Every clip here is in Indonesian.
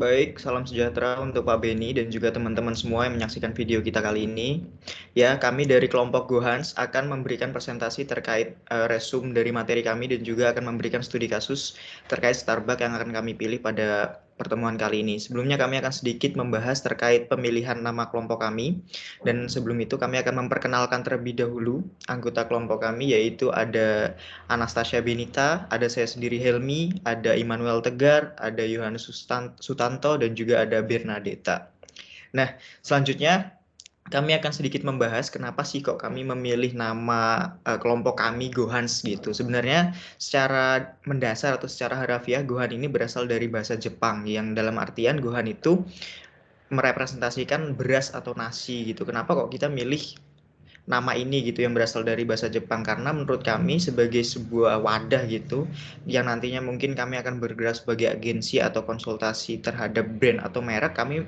Baik, salam sejahtera untuk Pak Beni dan juga teman-teman semua yang menyaksikan video kita kali ini. Ya, kami dari kelompok Gohans akan memberikan presentasi terkait resume dari materi kami dan juga akan memberikan studi kasus terkait Starbucks yang akan kami pilih pada pertemuan kali ini. Sebelumnya kami akan sedikit membahas terkait pemilihan nama kelompok kami dan sebelum itu kami akan memperkenalkan terlebih dahulu anggota kelompok kami, yaitu ada Anastasia Benita, ada saya sendiri Helmi, ada Immanuel Tegar, ada Yohanes Sutanto, dan juga ada Bernadetta. Nah, selanjutnya kami akan sedikit membahas kenapa sih kok kami memilih nama kelompok kami Gohans gitu. Sebenarnya secara mendasar atau secara harafiah Gohan ini berasal dari bahasa Jepang yang dalam artian Gohan itu merepresentasikan beras atau nasi gitu. Kenapa kok kita milih nama ini gitu yang berasal dari bahasa Jepang? Karena menurut kami sebagai sebuah wadah gitu yang nantinya mungkin kami akan bergerak sebagai agensi atau konsultasi terhadap brand atau merek, kami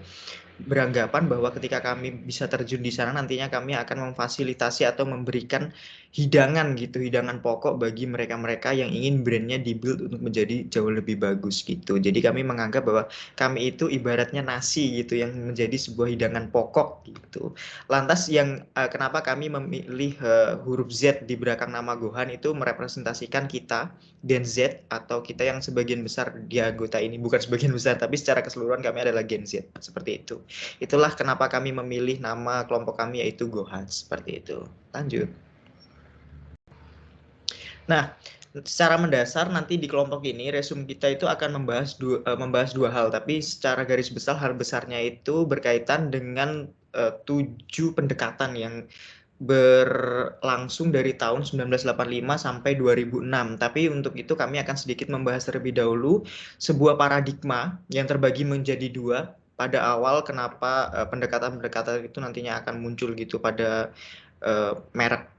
beranggapan bahwa ketika kami bisa terjun di sana nantinya kami akan memfasilitasi atau memberikan hidangan gitu, hidangan pokok bagi mereka-mereka yang ingin brandnya dibuild untuk menjadi jauh lebih bagus gitu. Jadi kami menganggap bahwa kami itu ibaratnya nasi gitu yang menjadi sebuah hidangan pokok gitu. Lantas yang kenapa kami memilih huruf Z di belakang nama Gohan itu merepresentasikan kita Gen Z atau kita yang sebagian besar di anggota ini, bukan sebagian besar tapi secara keseluruhan kami adalah Gen Z seperti itu. Itulah kenapa kami memilih nama kelompok kami yaitu Gohan seperti itu. Lanjut. Nah, secara mendasar nanti di kelompok ini resume kita itu akan membahas dua hal, tapi secara garis besar hal besarnya itu berkaitan dengan 7 pendekatan yang berlangsung dari tahun 1985 sampai 2006. Tapi untuk itu kami akan sedikit membahas terlebih dahulu sebuah paradigma yang terbagi menjadi dua. Pada awal kenapa pendekatan-pendekatan itu nantinya akan muncul gitu pada merek.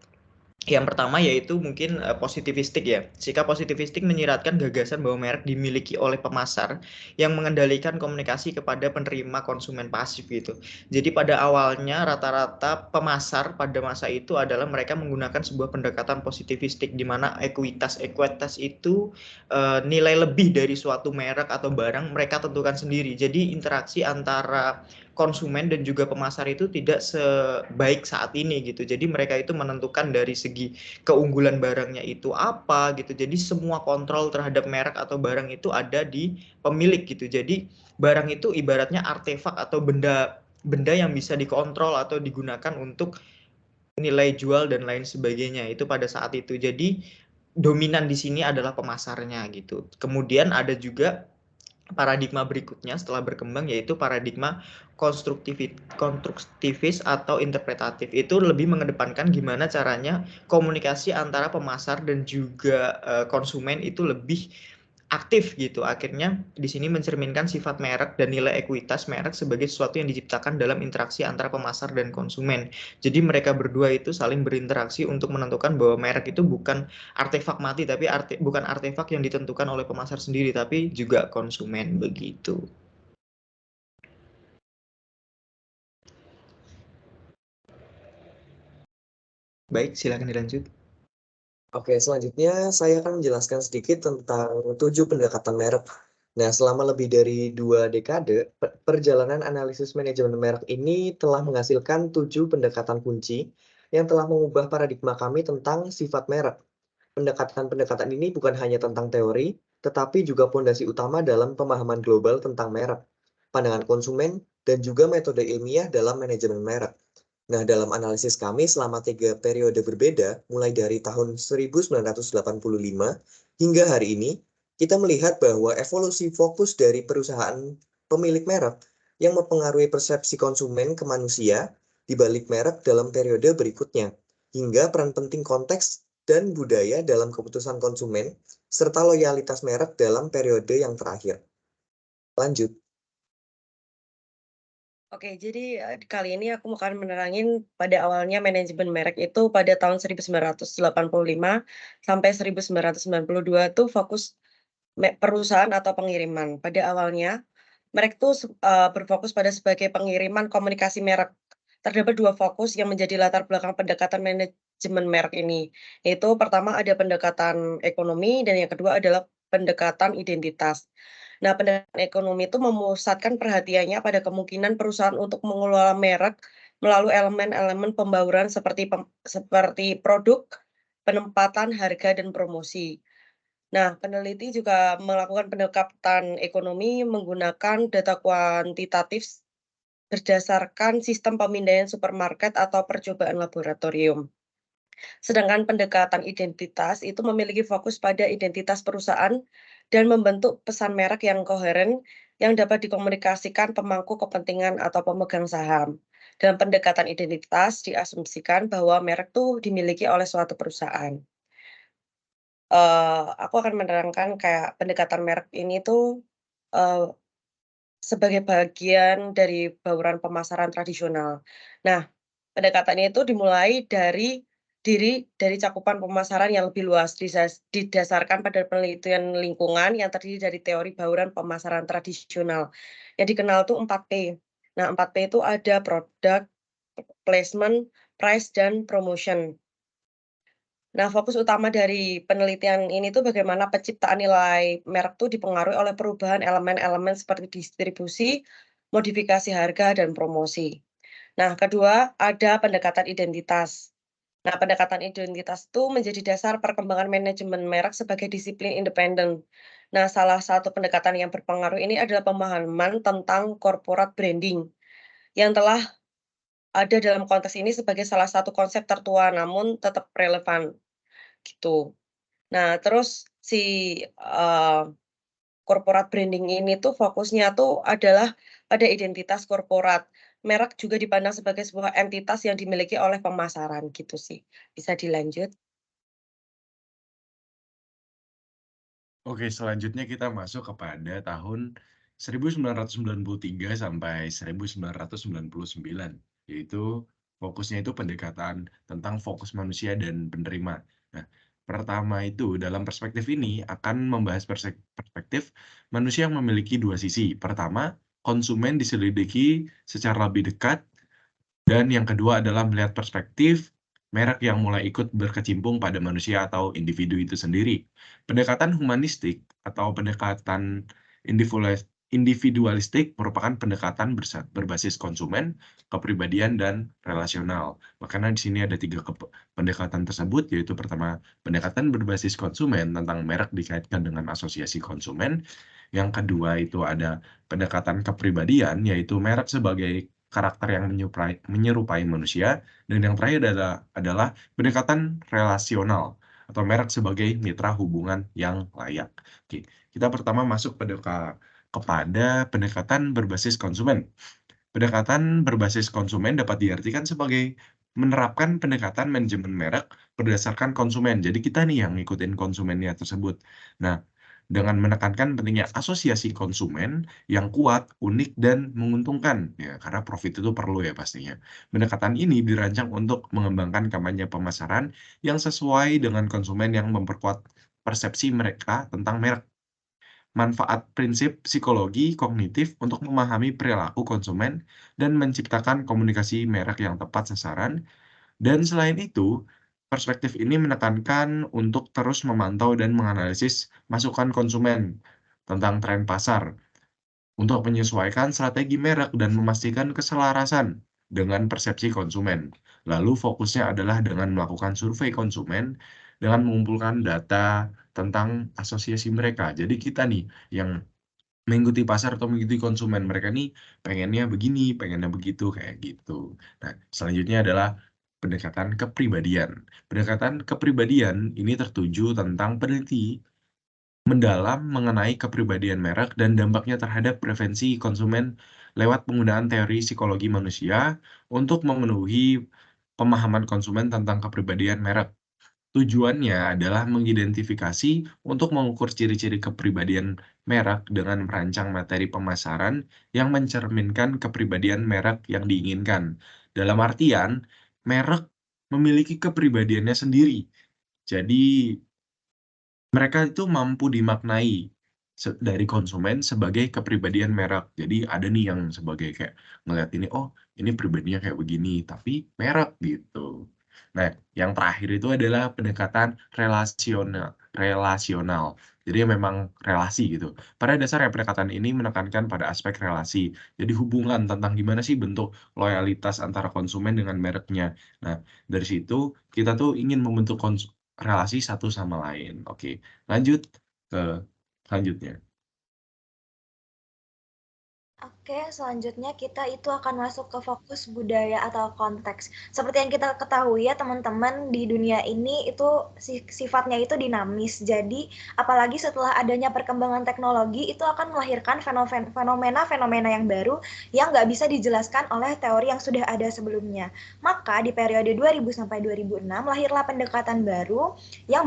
Yang pertama yaitu mungkin positivistik ya. Sikap positivistik menyiratkan gagasan bahwa merek dimiliki oleh pemasar yang mengendalikan komunikasi kepada penerima konsumen pasif gitu. Jadi pada awalnya rata-rata pemasar pada masa itu adalah mereka menggunakan sebuah pendekatan positivistik di mana ekuitas itu nilai lebih dari suatu merek atau barang mereka tentukan sendiri. Jadi interaksi antara konsumen dan juga pemasar itu tidak sebaik saat ini gitu. Jadi mereka itu menentukan dari segi keunggulan barangnya itu apa gitu. Jadi semua kontrol terhadap merek atau barang itu ada di pemilik gitu. Jadi barang itu ibaratnya artefak atau benda yang bisa dikontrol atau digunakan untuk nilai jual dan lain sebagainya itu pada saat itu. Jadi dominan di sini adalah pemasarnya gitu. Kemudian ada juga paradigma berikutnya setelah berkembang yaitu paradigma konstruktivis atau interpretatif. Itu lebih mengedepankan gimana caranya komunikasi antara pemasar dan juga konsumen itu lebih aktif gitu. Akhirnya di sini mencerminkan sifat merek dan nilai ekuitas merek sebagai sesuatu yang diciptakan dalam interaksi antara pemasar dan konsumen. Jadi mereka berdua itu saling berinteraksi untuk menentukan bahwa merek itu bukan artefak mati, tapi bukan artefak yang ditentukan oleh pemasar sendiri, tapi juga konsumen begitu. Baik, silakan dilanjut. Oke, selanjutnya saya akan menjelaskan sedikit tentang 7 pendekatan merek. Nah, selama lebih dari 2 dekade, perjalanan analisis manajemen merek ini telah menghasilkan 7 pendekatan kunci yang telah mengubah paradigma kami tentang sifat merek. Pendekatan-pendekatan ini bukan hanya tentang teori, tetapi juga fondasi utama dalam pemahaman global tentang merek, pandangan konsumen, dan juga metode ilmiah dalam manajemen merek. Nah, dalam analisis kami selama 3 periode berbeda, mulai dari tahun 1985 hingga hari ini, kita melihat bahwa evolusi fokus dari perusahaan pemilik merek yang mempengaruhi persepsi konsumen ke manusia di balik merek dalam periode berikutnya, hingga peran penting konteks dan budaya dalam keputusan konsumen, serta loyalitas merek dalam periode yang terakhir. Lanjut. Oke, jadi, kali ini aku akan menerangin pada awalnya manajemen merek itu pada tahun 1985 sampai 1992 tuh fokus perusahaan atau pengiriman. Pada awalnya, merek tuh berfokus pada sebagai pengiriman komunikasi merek. Terdapat 2 fokus yang menjadi latar belakang pendekatan manajemen merek ini, yaitu pertama ada pendekatan ekonomi dan yang kedua adalah pendekatan identitas. Nah, pendekatan ekonomi itu memusatkan perhatiannya pada kemungkinan perusahaan untuk mengelola merek melalui elemen-elemen pembauran seperti produk, penempatan harga, dan promosi. Nah, peneliti juga melakukan pendekatan ekonomi menggunakan data kuantitatif berdasarkan sistem pemindaian supermarket atau percobaan laboratorium. Sedangkan pendekatan identitas itu memiliki fokus pada identitas perusahaan dan membentuk pesan merek yang koheren yang dapat dikomunikasikan pemangku kepentingan atau pemegang saham. Dalam pendekatan identitas diasumsikan bahwa merek itu dimiliki oleh suatu perusahaan. Aku akan menerangkan kayak pendekatan merek ini tuh, eee, sebagai bagian dari bauran pemasaran tradisional. Nah, pendekatannya itu dimulai dari cakupan pemasaran yang lebih luas, didasarkan pada penelitian lingkungan yang terdiri dari teori bauran pemasaran tradisional, yang dikenal tuh 4P. Nah, 4P itu ada product, placement, price, dan promotion. Nah, fokus utama dari penelitian ini tuh bagaimana penciptaan nilai merek tuh dipengaruhi oleh perubahan elemen-elemen seperti distribusi, modifikasi harga, dan promosi. Nah, kedua, ada pendekatan identitas. Nah, pendekatan identitas itu menjadi dasar perkembangan manajemen merek sebagai disiplin independen. Nah, salah satu pendekatan yang berpengaruh ini adalah pemahaman tentang corporate branding yang telah ada dalam konteks ini sebagai salah satu konsep tertua namun tetap relevan gitu. Nah, terus si corporate branding ini tuh fokusnya tuh adalah pada identitas korporat. Merek juga dipandang sebagai sebuah entitas yang dimiliki oleh pemasaran gitu sih. Bisa dilanjut? Oke, selanjutnya kita masuk kepada tahun 1993 sampai 1999, yaitu fokusnya itu pendekatan tentang fokus manusia dan penerima. Nah, pertama itu dalam perspektif ini akan membahas perspektif manusia yang memiliki dua sisi. Pertama, konsumen diselidiki secara lebih dekat, dan yang kedua adalah melihat perspektif merek yang mulai ikut berkecimpung pada manusia atau individu itu sendiri. Pendekatan humanistik atau pendekatan individualistik merupakan pendekatan berbasis konsumen, kepribadian, dan relasional. Makanya di sini ada tiga pendekatan tersebut, yaitu pertama, pendekatan berbasis konsumen tentang merek dikaitkan dengan asosiasi konsumen. Yang kedua itu ada pendekatan kepribadian, yaitu merek sebagai karakter yang menyerupai manusia, dan yang terakhir adalah pendekatan relasional atau merek sebagai mitra hubungan yang layak. Oke, kita pertama masuk kepada pendekatan berbasis konsumen. Pendekatan berbasis konsumen dapat diartikan sebagai menerapkan pendekatan manajemen merek berdasarkan konsumen. Jadi kita nih yang ngikutin konsumennya tersebut. Nah, dengan menekankan pentingnya asosiasi konsumen yang kuat, unik, dan menguntungkan. Ya, karena profit itu perlu ya pastinya. Pendekatan ini dirancang untuk mengembangkan kampanye pemasaran yang sesuai dengan konsumen yang memperkuat persepsi mereka tentang merek. Manfaat prinsip psikologi kognitif untuk memahami perilaku konsumen dan menciptakan komunikasi merek yang tepat sasaran. Dan selain itu, perspektif ini menekankan untuk terus memantau dan menganalisis masukan konsumen tentang tren pasar untuk menyesuaikan strategi merek dan memastikan keselarasan dengan persepsi konsumen. Lalu fokusnya adalah dengan melakukan survei konsumen dengan mengumpulkan data tentang asosiasi mereka. Jadi kita nih yang mengikuti pasar atau mengikuti konsumen, mereka nih pengennya begini, pengennya begitu, kayak gitu. Nah, selanjutnya adalah pendekatan kepribadian. Pendekatan kepribadian ini tertuju tentang peneliti mendalam mengenai kepribadian merek dan dampaknya terhadap preferensi konsumen lewat penggunaan teori psikologi manusia untuk memenuhi pemahaman konsumen tentang kepribadian merek. Tujuannya adalah mengidentifikasi untuk mengukur ciri-ciri kepribadian merek dengan merancang materi pemasaran yang mencerminkan kepribadian merek yang diinginkan. Dalam artian, merek memiliki kepribadiannya sendiri. Jadi, mereka itu mampu dimaknai dari konsumen sebagai kepribadian merek. Jadi ada nih yang sebagai kayak ngeliat ini, oh ini pribadinya kayak begini, tapi merek gitu. Nah, yang terakhir itu adalah pendekatan relasional. relasional. Jadi memang relasi gitu. Pada dasarnya pendekatan ini menekankan pada aspek relasi. Jadi hubungan tentang gimana sih bentuk loyalitas antara konsumen dengan mereknya. Nah, dari situ kita tuh ingin membentuk relasi satu sama lain. Oke, lanjut ke selanjutnya. Oke, selanjutnya kita itu akan masuk ke fokus budaya atau konteks. Seperti yang kita ketahui ya teman-teman, di dunia ini itu sifatnya itu dinamis. Jadi apalagi setelah adanya perkembangan teknologi itu akan melahirkan fenomena-fenomena yang baru yang nggak bisa dijelaskan oleh teori yang sudah ada sebelumnya. Maka di periode 2000 sampai 2006 lahirlah pendekatan baru yang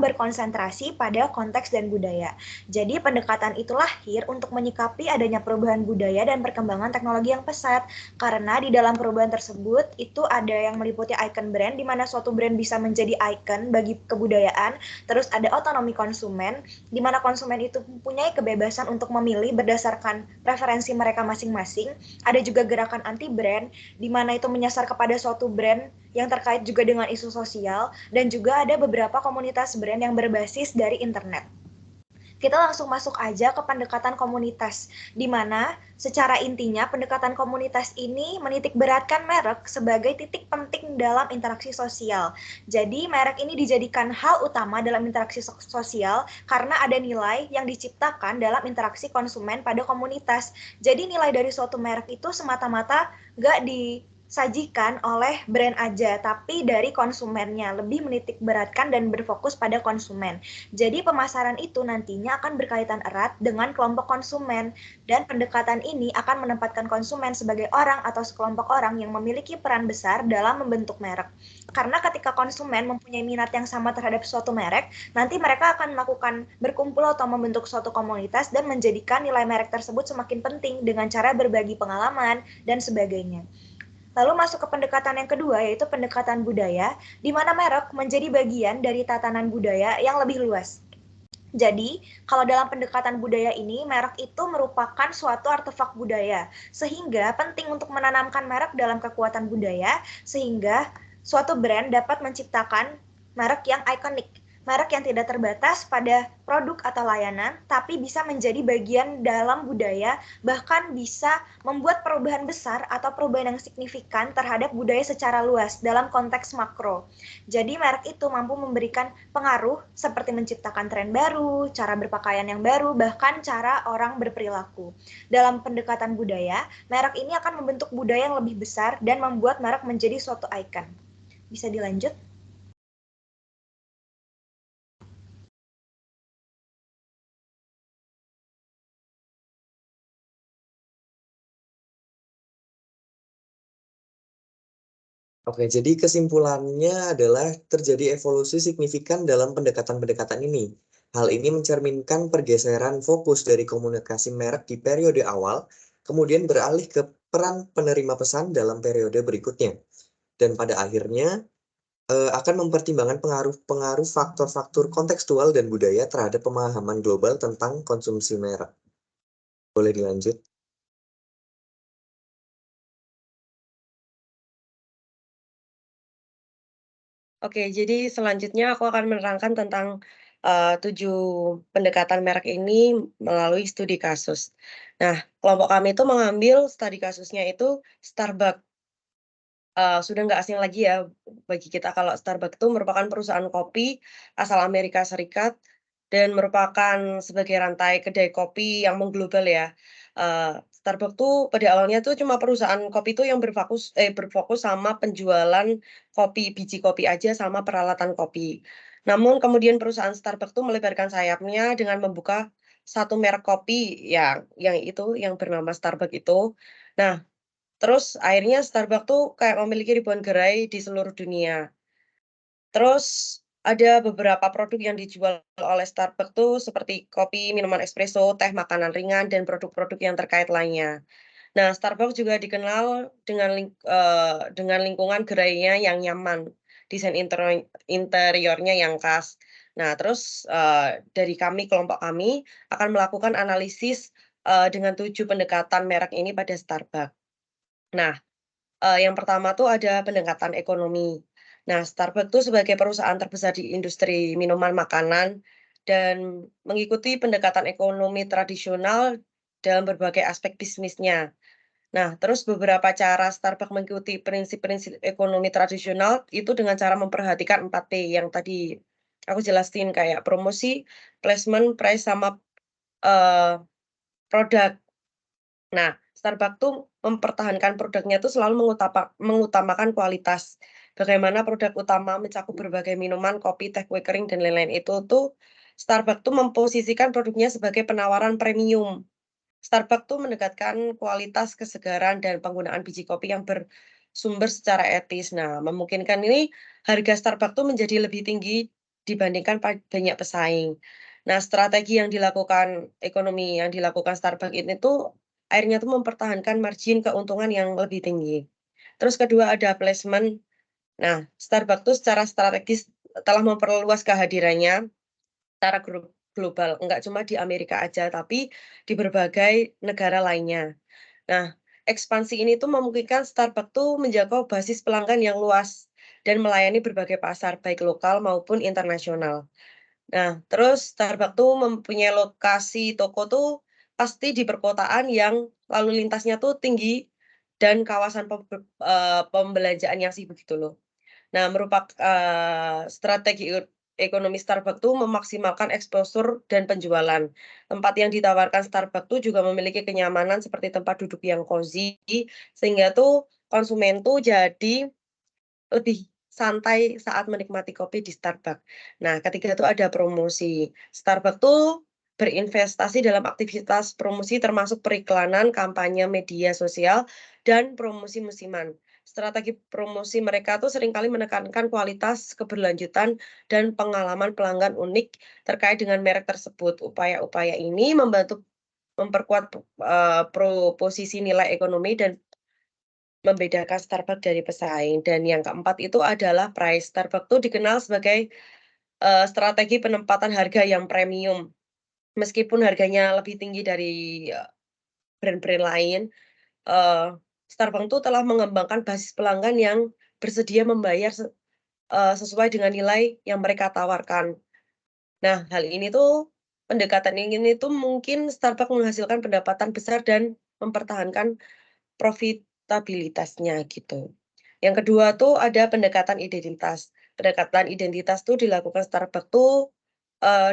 berkonsentrasi pada konteks dan budaya. Jadi pendekatan itu lahir untuk menyikapi adanya perubahan budaya dan perkembangan teknologi yang pesat. Karena di dalam perubahan tersebut itu ada yang meliputi icon brand, di mana suatu brand bisa menjadi icon bagi kebudayaan. Terus ada otonomi konsumen, di mana konsumen itu mempunyai kebebasan untuk memilih berdasarkan preferensi mereka masing-masing. Ada juga gerakan anti brand, di mana itu menyasar kepada suatu brand yang terkait juga dengan isu sosial, dan juga ada beberapa komunitas brand yang berbasis dari internet. Kita langsung masuk aja ke pendekatan komunitas, di mana secara intinya pendekatan komunitas ini menitik beratkan merek sebagai titik penting dalam interaksi sosial. Jadi merek ini dijadikan hal utama dalam interaksi sosial karena ada nilai yang diciptakan dalam interaksi konsumen pada komunitas. Jadi nilai dari suatu merek itu semata-mata nggak disajikan oleh brand aja, tapi dari konsumennya, lebih menitik beratkan dan berfokus pada konsumen. Jadi pemasaran itu nantinya akan berkaitan erat dengan kelompok konsumen, dan pendekatan ini akan menempatkan konsumen sebagai orang atau sekelompok orang yang memiliki peran besar dalam membentuk merek. Karena ketika konsumen mempunyai minat yang sama terhadap suatu merek, nanti mereka akan melakukan berkumpul atau membentuk suatu komunitas dan menjadikan nilai merek tersebut semakin penting dengan cara berbagi pengalaman dan sebagainya. Lalu masuk ke pendekatan yang kedua, yaitu pendekatan budaya, di mana merek menjadi bagian dari tatanan budaya yang lebih luas. Jadi, kalau dalam pendekatan budaya ini, merek itu merupakan suatu artefak budaya, sehingga penting untuk menanamkan merek dalam kekuatan budaya, sehingga suatu brand dapat menciptakan merek yang ikonik. Merek yang tidak terbatas pada produk atau layanan, tapi bisa menjadi bagian dalam budaya, bahkan bisa membuat perubahan besar atau perubahan yang signifikan terhadap budaya secara luas dalam konteks makro. Jadi merek itu mampu memberikan pengaruh seperti menciptakan tren baru, cara berpakaian yang baru, bahkan cara orang berperilaku. Dalam pendekatan budaya, merek ini akan membentuk budaya yang lebih besar dan membuat merek menjadi suatu ikon. Bisa dilanjut? Oke, jadi kesimpulannya adalah terjadi evolusi signifikan dalam pendekatan-pendekatan ini. Hal ini mencerminkan pergeseran fokus dari komunikasi merek di periode awal, kemudian beralih ke peran penerima pesan dalam periode berikutnya. Dan pada akhirnya akan mempertimbangkan pengaruh faktor-faktor kontekstual dan budaya terhadap pemahaman global tentang konsumsi merek. Boleh dilanjut? Oke, jadi selanjutnya aku akan menerangkan tentang 7 pendekatan merek ini melalui studi kasus. Nah, kelompok kami itu mengambil studi kasusnya itu Starbucks. Sudah nggak asing lagi ya bagi kita kalau Starbucks itu merupakan perusahaan kopi asal Amerika Serikat dan merupakan sebagai rantai kedai kopi yang mengglobal ya. Starbucks tuh pada awalnya tuh cuma perusahaan kopi tuh yang berfokus sama penjualan kopi, biji kopi aja sama peralatan kopi. Namun kemudian perusahaan Starbucks tuh melebarkan sayapnya dengan membuka satu merek kopi yang bernama Starbucks itu. Nah, terus akhirnya Starbucks tuh kayak memiliki ribuan gerai di seluruh dunia. Terus ada beberapa produk yang dijual oleh Starbucks tuh seperti kopi, minuman espresso, teh, makanan ringan, dan produk-produk yang terkait lainnya. Nah, Starbucks juga dikenal dengan lingkungan gerainya yang nyaman, desain interiornya yang khas. Nah, terus dari kelompok kami akan melakukan analisis dengan 7 pendekatan merek ini pada Starbucks. Nah, yang pertama tuh ada pendekatan ekonomi. Nah, Starbucks itu sebagai perusahaan terbesar di industri minuman makanan dan mengikuti pendekatan ekonomi tradisional dalam berbagai aspek bisnisnya. Nah, terus beberapa cara Starbucks mengikuti prinsip-prinsip ekonomi tradisional itu dengan cara memperhatikan 4P yang tadi aku jelasin kayak promosi, placement, price, sama produk. Nah, Starbucks tuh mempertahankan produknya tuh selalu mengutamakan kualitas. Bagaimana produk utama mencakup berbagai minuman, kopi, teh, kue kering, dan lain-lain itu tuh Starbucks tuh memposisikan produknya sebagai penawaran premium. Starbucks tuh mendekatkan kualitas, kesegaran, dan penggunaan biji kopi yang bersumber secara etis. Nah, memungkinkan ini harga Starbucks tuh menjadi lebih tinggi dibandingkan banyak pesaing. Nah, strategi yang dilakukan ekonomi yang dilakukan Starbucks ini tuh akhirnya tuh mempertahankan margin keuntungan yang lebih tinggi. Terus kedua ada placement. Nah, Starbucks tuh secara strategis telah memperluas kehadirannya secara global, enggak cuma di Amerika aja, tapi di berbagai negara lainnya. Nah, ekspansi ini tuh memungkinkan Starbucks tuh menjangkau basis pelanggan yang luas dan melayani berbagai pasar, baik lokal maupun internasional. Nah, terus Starbucks tuh mempunyai lokasi toko tuh pasti di perkotaan yang lalu lintasnya tuh tinggi dan kawasan pembelanjaan yang sibuk gitu loh. Nah, strategi ekonomi Starbucks tuh memaksimalkan exposure dan penjualan. Tempat yang ditawarkan Starbucks tuh juga memiliki kenyamanan seperti tempat duduk yang cozy, sehingga tuh konsumen tuh jadi lebih santai saat menikmati kopi di Starbucks. Nah, ketiga tuh ada promosi. Starbucks tuh berinvestasi dalam aktivitas promosi termasuk periklanan, kampanye media sosial, dan promosi musiman. Strategi promosi mereka tuh seringkali menekankan kualitas, keberlanjutan, dan pengalaman pelanggan unik terkait dengan merek tersebut. Upaya-upaya ini membantu memperkuat posisi nilai ekonomi dan membedakan Starbucks dari pesaing. Dan yang keempat itu adalah price. Starbucks tuh dikenal sebagai strategi penempatan harga yang premium. Meskipun harganya lebih tinggi dari brand-brand lain, eee, Starbucks tuh telah mengembangkan basis pelanggan yang bersedia membayar sesuai dengan nilai yang mereka tawarkan. Nah, hal ini tuh pendekatan ini tuh mungkin Starbucks menghasilkan pendapatan besar dan mempertahankan profitabilitasnya gitu. Yang kedua tuh ada pendekatan identitas. Pendekatan identitas tuh dilakukan Starbucks tuh,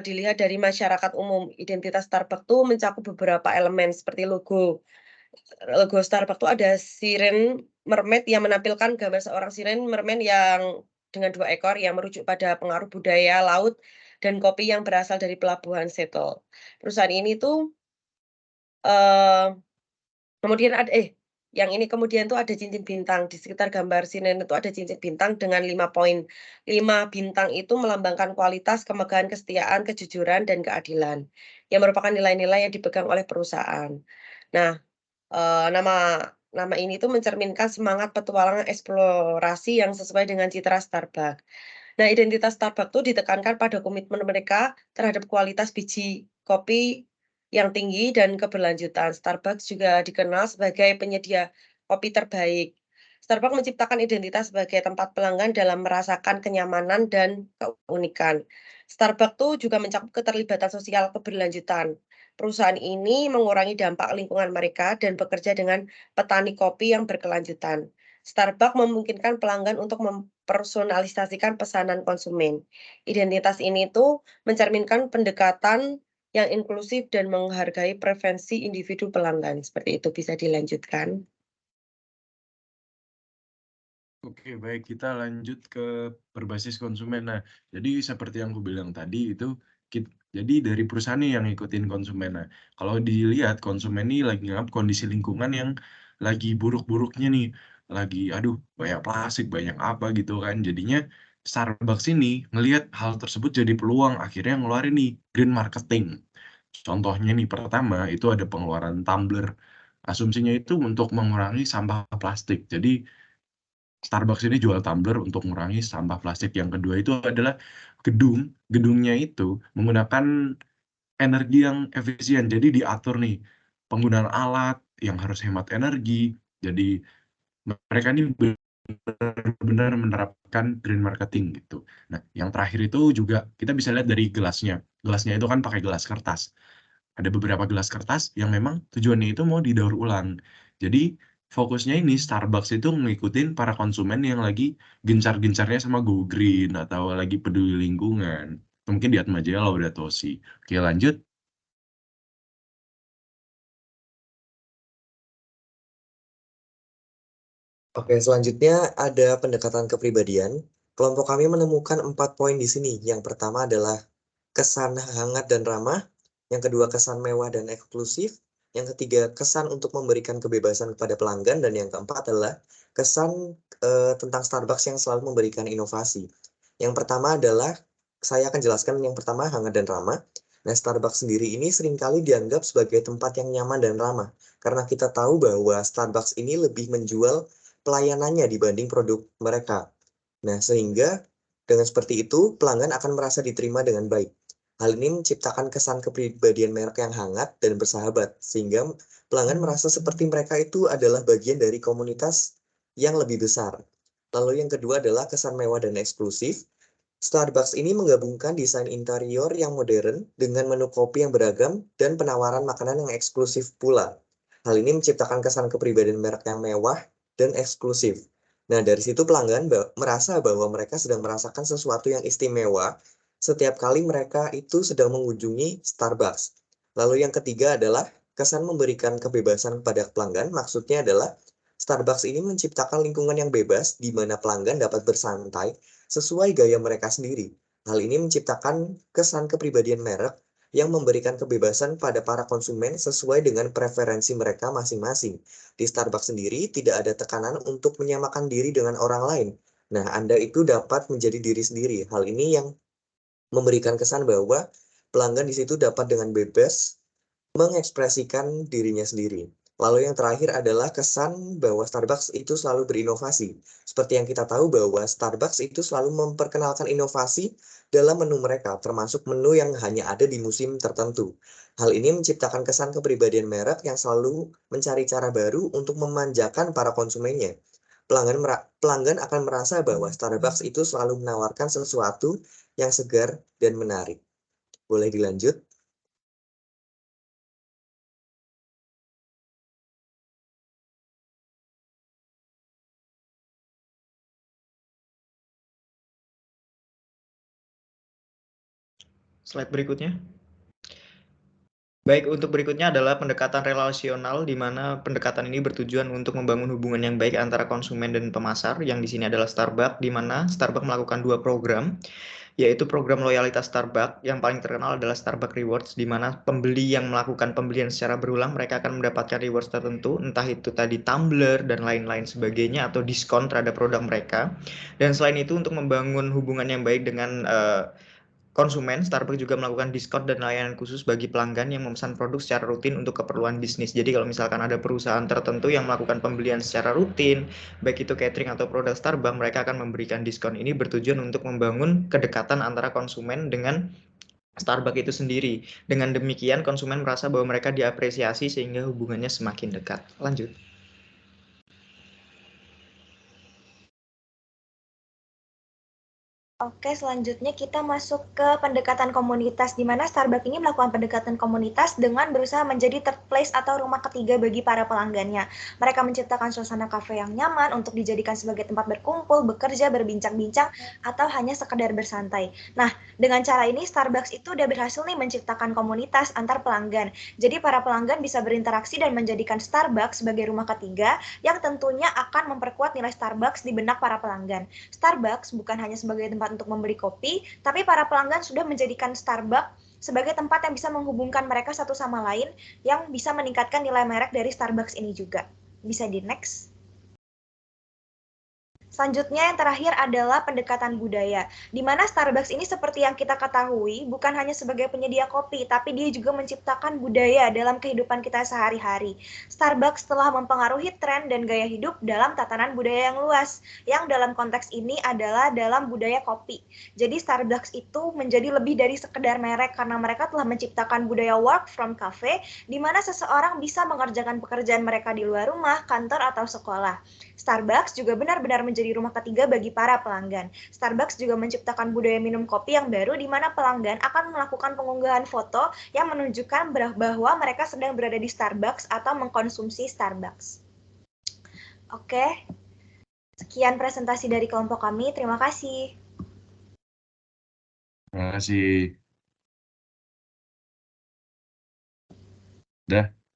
dilihat dari masyarakat umum. Identitas Starbucks tuh mencakup beberapa elemen seperti logo. Logo Starbucks tuh ada siren mermaid yang menampilkan gambar seorang siren mermaid yang dengan 2 ekor yang merujuk pada pengaruh budaya laut dan kopi yang berasal dari pelabuhan Seattle. Perusahaan ini tuh, eee kemudian yang ini kemudian tuh ada cincin bintang, di sekitar gambar sinden itu ada cincin bintang dengan 5 poin. 5 bintang itu melambangkan kualitas, kemegahan, kesetiaan, kejujuran, dan keadilan, yang merupakan nilai-nilai yang dipegang oleh perusahaan. Nah, nama nama ini tuh mencerminkan semangat petualangan eksplorasi yang sesuai dengan citra Starbucks. Nah, identitas Starbucks tuh ditekankan pada komitmen mereka terhadap kualitas biji kopi yang tinggi dan keberlanjutan. Starbucks juga dikenal sebagai penyedia kopi terbaik. Starbucks menciptakan identitas sebagai tempat pelanggan dalam merasakan kenyamanan dan keunikan. Starbucks tuh juga mencakup keterlibatan sosial keberlanjutan. Perusahaan ini mengurangi dampak lingkungan mereka dan bekerja dengan petani kopi yang berkelanjutan. Starbucks memungkinkan pelanggan untuk mempersonalisasikan pesanan konsumen. Identitas ini tuh mencerminkan pendekatan yang inklusif dan menghargai preferensi individu pelanggan. Seperti itu, bisa dilanjutkan. Oke, baik. Kita lanjut ke berbasis konsumen. Nah, jadi seperti yang aku bilang tadi itu jadi dari perusahaan nih yang ngikutin konsumen. Nah, kalau dilihat konsumen ini lagi nganggap kondisi lingkungan yang lagi buruk-buruknya nih, lagi aduh banyak plastik, banyak apa gitu kan. Jadinya Starbucks ini ngelihat hal tersebut jadi peluang, akhirnya ngeluarin nih green marketing. Contohnya nih pertama itu ada pengeluaran tumbler. Asumsinya itu untuk mengurangi sampah plastik. Jadi Starbucks ini jual tumbler untuk mengurangi sampah plastik. Yang kedua itu adalah gedungnya itu menggunakan energi yang efisien. Jadi diatur nih penggunaan alat yang harus hemat energi. Jadi mereka ini benar-benar menerapkan kan green marketing gitu. Nah, yang terakhir itu juga kita bisa lihat dari gelasnya. Gelasnya itu kan pakai gelas kertas. Ada beberapa gelas kertas yang memang tujuannya itu mau didaur ulang. Jadi fokusnya ini Starbucks itu ngikutin para konsumen yang lagi gencar-gencarnya sama go green atau lagi peduli lingkungan. Mungkin di Atmajaya Laudato Si. Oke, lanjut. Oke, selanjutnya ada pendekatan kepribadian. Kelompok kami menemukan 4 poin di sini. Yang pertama adalah kesan hangat dan ramah. Yang kedua, kesan mewah dan eksklusif. Yang ketiga, kesan untuk memberikan kebebasan kepada pelanggan. Dan yang keempat adalah kesan tentang Starbucks yang selalu memberikan inovasi. Yang pertama adalah, saya akan jelaskan yang pertama, hangat dan ramah. Nah, Starbucks sendiri ini seringkali dianggap sebagai tempat yang nyaman dan ramah. Karena kita tahu bahwa Starbucks ini lebih menjual pelayanannya dibanding produk mereka. Nah, sehingga dengan seperti itu, pelanggan akan merasa diterima dengan baik. Hal ini menciptakan kesan kepribadian merek yang hangat dan bersahabat, sehingga pelanggan merasa seperti mereka itu adalah bagian dari komunitas yang lebih besar. Lalu yang kedua adalah kesan mewah dan eksklusif. Starbucks ini menggabungkan desain interior yang modern dengan menu kopi yang beragam dan penawaran makanan yang eksklusif pula. Hal ini menciptakan kesan kepribadian merek yang mewah dan eksklusif. Nah, dari situ pelanggan merasa bahwa mereka sedang merasakan sesuatu yang istimewa setiap kali mereka itu sedang mengunjungi Starbucks. Lalu yang ketiga adalah kesan memberikan kebebasan kepada pelanggan. Maksudnya adalah Starbucks ini menciptakan lingkungan yang bebas di mana pelanggan dapat bersantai sesuai gaya mereka sendiri. Hal ini menciptakan kesan kepribadian merek yang memberikan kebebasan pada para konsumen sesuai dengan preferensi mereka masing-masing. Di Starbucks sendiri tidak ada tekanan untuk menyamakan diri dengan orang lain. Nah, Anda itu dapat menjadi diri sendiri. Hal ini yang memberikan kesan bahwa pelanggan di situ dapat dengan bebas mengekspresikan dirinya sendiri. Lalu yang terakhir adalah kesan bahwa Starbucks itu selalu berinovasi. Seperti yang kita tahu bahwa Starbucks itu selalu memperkenalkan inovasi dalam menu mereka, termasuk menu yang hanya ada di musim tertentu. Hal ini menciptakan kesan kepribadian merek yang selalu mencari cara baru untuk memanjakan para konsumennya. Pelanggan akan merasa bahwa Starbucks itu selalu menawarkan sesuatu yang segar dan menarik. Boleh dilanjut? Slide berikutnya. Baik, untuk berikutnya adalah pendekatan relasional, di mana pendekatan ini bertujuan untuk membangun hubungan yang baik antara konsumen dan pemasar, yang di sini adalah Starbucks, di mana Starbucks melakukan 2 program, yaitu program loyalitas Starbucks. Yang paling terkenal adalah Starbucks Rewards, di mana pembeli yang melakukan pembelian secara berulang, mereka akan mendapatkan rewards tertentu, entah itu tadi tumbler dan lain-lain sebagainya, atau diskon terhadap produk mereka. Dan selain itu, untuk membangun hubungan yang baik dengan konsumen, Starbucks juga melakukan diskon dan layanan khusus bagi pelanggan yang memesan produk secara rutin untuk keperluan bisnis. Jadi kalau misalkan ada perusahaan tertentu yang melakukan pembelian secara rutin, baik itu catering atau produk Starbucks, mereka akan memberikan diskon. Ini bertujuan untuk membangun kedekatan antara konsumen dengan Starbucks itu sendiri. Dengan demikian, konsumen merasa bahwa mereka diapresiasi sehingga hubungannya semakin dekat. Lanjut. Oke, selanjutnya kita masuk ke pendekatan komunitas, di mana Starbucks ini melakukan pendekatan komunitas dengan berusaha menjadi third place atau rumah ketiga bagi para pelanggannya. Mereka menciptakan suasana kafe yang nyaman untuk dijadikan sebagai tempat berkumpul, bekerja, berbincang-bincang, atau hanya sekedar bersantai. Nah, dengan cara ini Starbucks itu udah berhasil nih menciptakan komunitas antar pelanggan. Jadi para pelanggan bisa berinteraksi dan menjadikan Starbucks sebagai rumah ketiga yang tentunya akan memperkuat nilai Starbucks di benak para pelanggan. Starbucks bukan hanya sebagai tempat untuk membeli kopi, tapi para pelanggan sudah menjadikan Starbucks sebagai tempat yang bisa menghubungkan mereka satu sama lain, yang bisa meningkatkan nilai merek dari Starbucks ini juga. Bisa di next. Selanjutnya yang terakhir adalah pendekatan budaya, di mana Starbucks ini seperti yang kita ketahui bukan hanya sebagai penyedia kopi, tapi dia juga menciptakan budaya dalam kehidupan kita sehari-hari. Starbucks telah mempengaruhi tren dan gaya hidup dalam tatanan budaya yang luas, yang dalam konteks ini adalah dalam budaya kopi. Jadi Starbucks itu menjadi lebih dari sekedar merek karena mereka telah menciptakan budaya work from cafe, di mana seseorang bisa mengerjakan pekerjaan mereka di luar rumah, kantor, atau sekolah. Starbucks juga benar-benar menjadi menjadi rumah ketiga bagi para pelanggan. Starbucks juga menciptakan budaya minum kopi yang baru di mana pelanggan akan melakukan pengunggahan foto yang menunjukkan bahwa mereka sedang berada di Starbucks atau mengkonsumsi Starbucks. Oke, sekian presentasi dari kelompok kami. Terima kasih. Terima kasih. Dah.